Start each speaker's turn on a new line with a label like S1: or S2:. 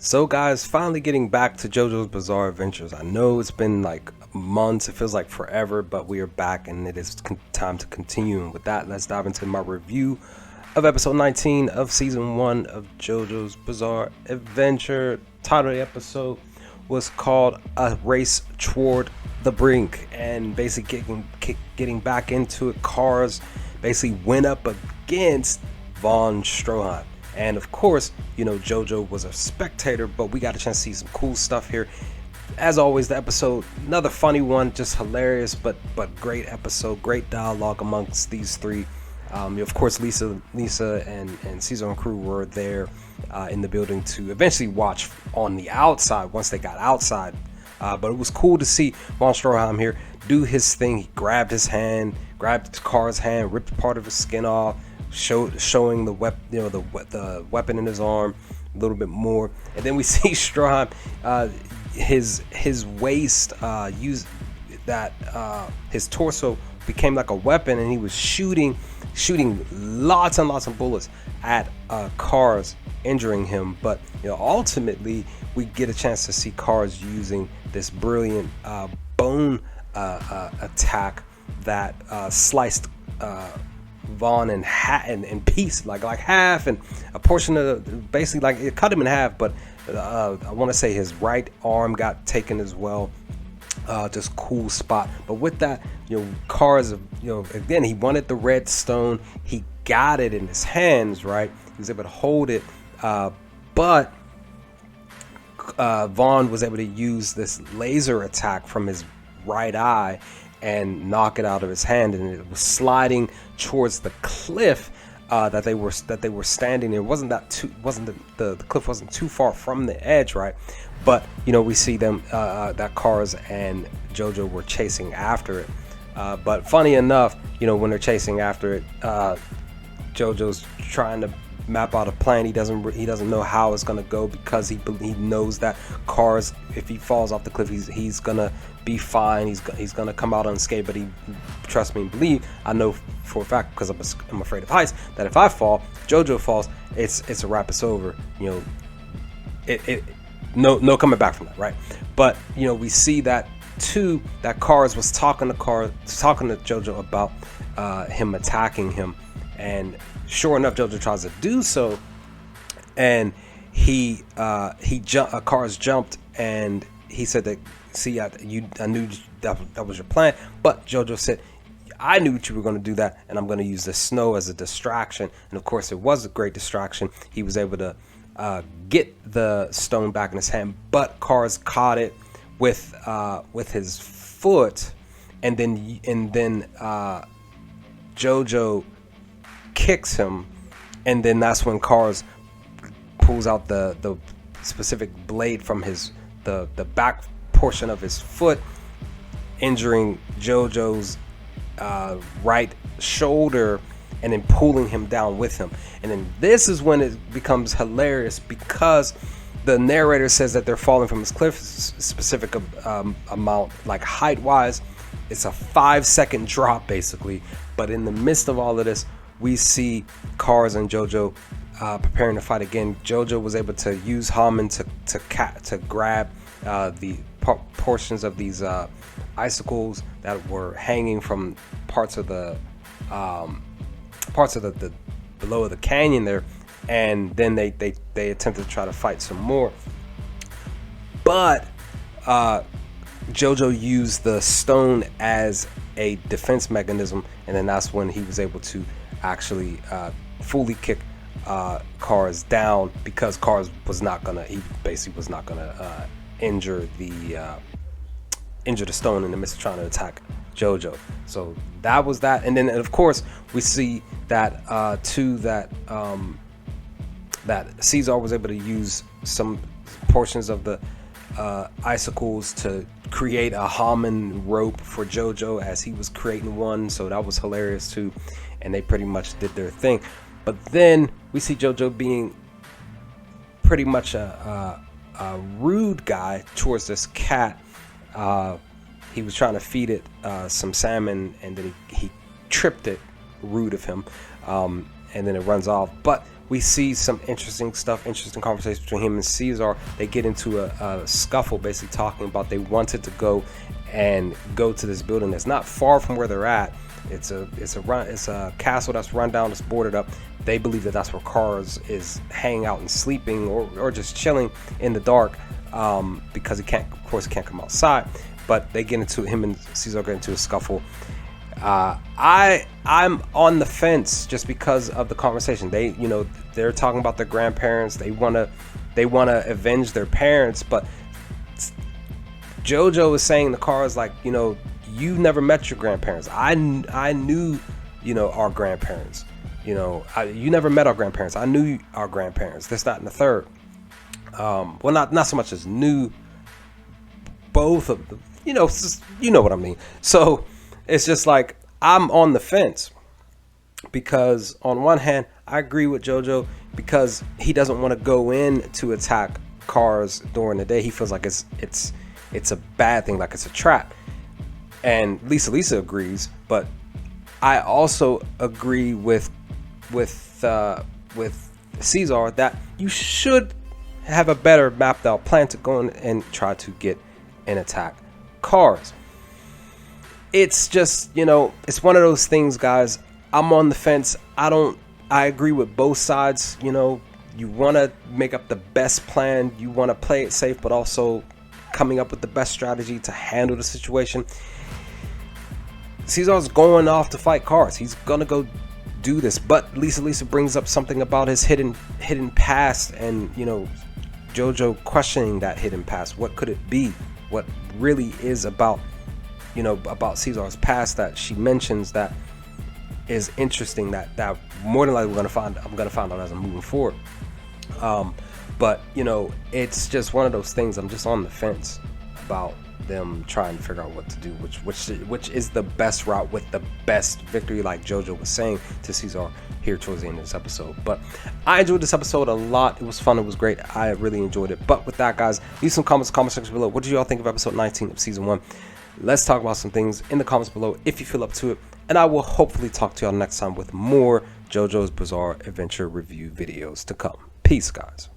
S1: So guys, finally getting back to JoJo's Bizarre Adventures. I know it's been like months, it feels like forever, but we are back and it is time to continue. And with that, let's dive into my review of episode 19 of season 1 of JoJo's Bizarre Adventure. Title of the episode was called A Race Toward the Brink, and basically getting back into it, Cars basically went up against Von Stroheim. And of course, you know, JoJo was a spectator, but we got a chance to see some cool stuff here. As always, the episode, another funny one, just hilarious, but great episode, great dialogue amongst these three. Of course, Lisa and Caesar and crew were there in the building to eventually watch on the outside once they got outside. But it was cool to see Von Stroheim here do his thing. He grabbed his hand, grabbed Car's hand, ripped part of his skin off, showing the weapon in his arm a little bit more. And then we see Stroheim, his waist used that his torso became like a weapon, and he was shooting lots and lots of bullets at Cars, injuring him. But you know, ultimately we get a chance to see Cars using this brilliant bone attack that sliced Vaughn in piece, like half, and a portion of basically like it cut him in half. But I want to say his right arm got taken as well. Just cool spot. But with that, you know, Cars, you know, again, he wanted the red stone. He got it in his hands, right? He was able to hold it, but Vaughn was able to use this laser attack from his right eye and knock it out of his hand, and it was sliding towards the cliff that they were standing in. The cliff wasn't too far from the edge, right? But you know, we see them that Cars and JoJo were chasing after it. But funny enough, you know, when they're chasing after it, JoJo's trying to map out a plan. He doesn't know how it's gonna go, because he knows that Cars, if he falls off the cliff, he's gonna be fine. He's gonna come out unscathed. But trust me and believe, I know for a fact, because I'm afraid of heights, that if I fall, JoJo falls, it's a wrap. It's over. You know, no coming back from that, right? But you know, we see that too, that Cars was talking to JoJo about him attacking him, and sure enough, JoJo tries to do so, and Cars jumped, and he said that, see, I knew that was your plan. But JoJo said, I knew you were going to do that, and I'm going to use the snow as a distraction. And of course, it was a great distraction. He was able to get the stone back in his hand, but Cars caught it with his foot, and then JoJo kicks him, and then that's when Cars pulls out the specific blade from the back portion of his foot, injuring JoJo's right shoulder, and then pulling him down with him. And then this is when it becomes hilarious, because the narrator says that they're falling from this cliff, specific amount, like height wise, it's a 5-second drop basically. But in the midst of all of this, we see Cars and JoJo preparing to fight again. JoJo was able to use Haman to grab the portions of these icicles that were hanging from parts of the below the canyon there, and then they attempted to try to fight some more. But JoJo used the stone as a defense mechanism, and then that's when he was able to actually fully kick Cars down, because Cars was not gonna injure the stone in the midst of trying to attack JoJo. So that was that. And then of course we see that that Caesar was able to use some portions of the icicles to create a Haman rope for JoJo as he was creating one. So that was hilarious too, and they pretty much did their thing. But then we see JoJo being pretty much a rude guy towards this cat. He was trying to feed it some salmon, and then he tripped it, rude of him, and then it runs off. But we see some interesting stuff, interesting conversations between him and Caesar. They get into a scuffle, basically talking about they wanted to go to this building that's not far from where they're at. It's a castle that's run down, that's boarded up. They believe that that's where Cars is hanging out and sleeping, or just chilling in the dark, because he can't come outside. But they get into, him and Caesar get into a scuffle. I'm on the fence just because of the conversation. They're talking about their grandparents. They wanna avenge their parents, but JoJo is saying the Cars, like, you never met your grandparents. I knew, our grandparents. You never met our grandparents. I knew our grandparents. This, that, and the third. Well, not so much as knew both of them. You know what I mean. So it's just like, I'm on the fence, because on one hand, I agree with JoJo, because he doesn't want to go in to attack Cars during the day. He feels like it's a bad thing, like it's a trap. And Lisa agrees, but I also agree with Caesar that you should have a better mapped out plan to go in and try to get and attack Cars. It's just, it's one of those things, guys. I'm on the fence. I agree with both sides. You want to make up the best plan. You want to play it safe, but also coming up with the best strategy to handle the situation. Caesar's going off to fight Cars. He's gonna go do this, but Lisa brings up something about his hidden past, and JoJo questioning that hidden past. What could it be? What really is about Caesar's past that she mentions that is interesting, that more than likely I'm gonna find out as I'm moving forward. But it's just one of those things. I'm just on the fence about them trying to figure out what to do, which is the best route with the best victory, like JoJo was saying to Caesar here towards the end of this episode. But I enjoyed this episode a lot. It was fun. It was great. I really enjoyed it. But with that, guys, leave some comments in the comment section below. What did y'all think of episode 19 of season 1? Let's talk about some things in the comments below if you feel up to it. And I will hopefully talk to y'all next time with more JoJo's Bizarre Adventure review videos to come. Peace, guys.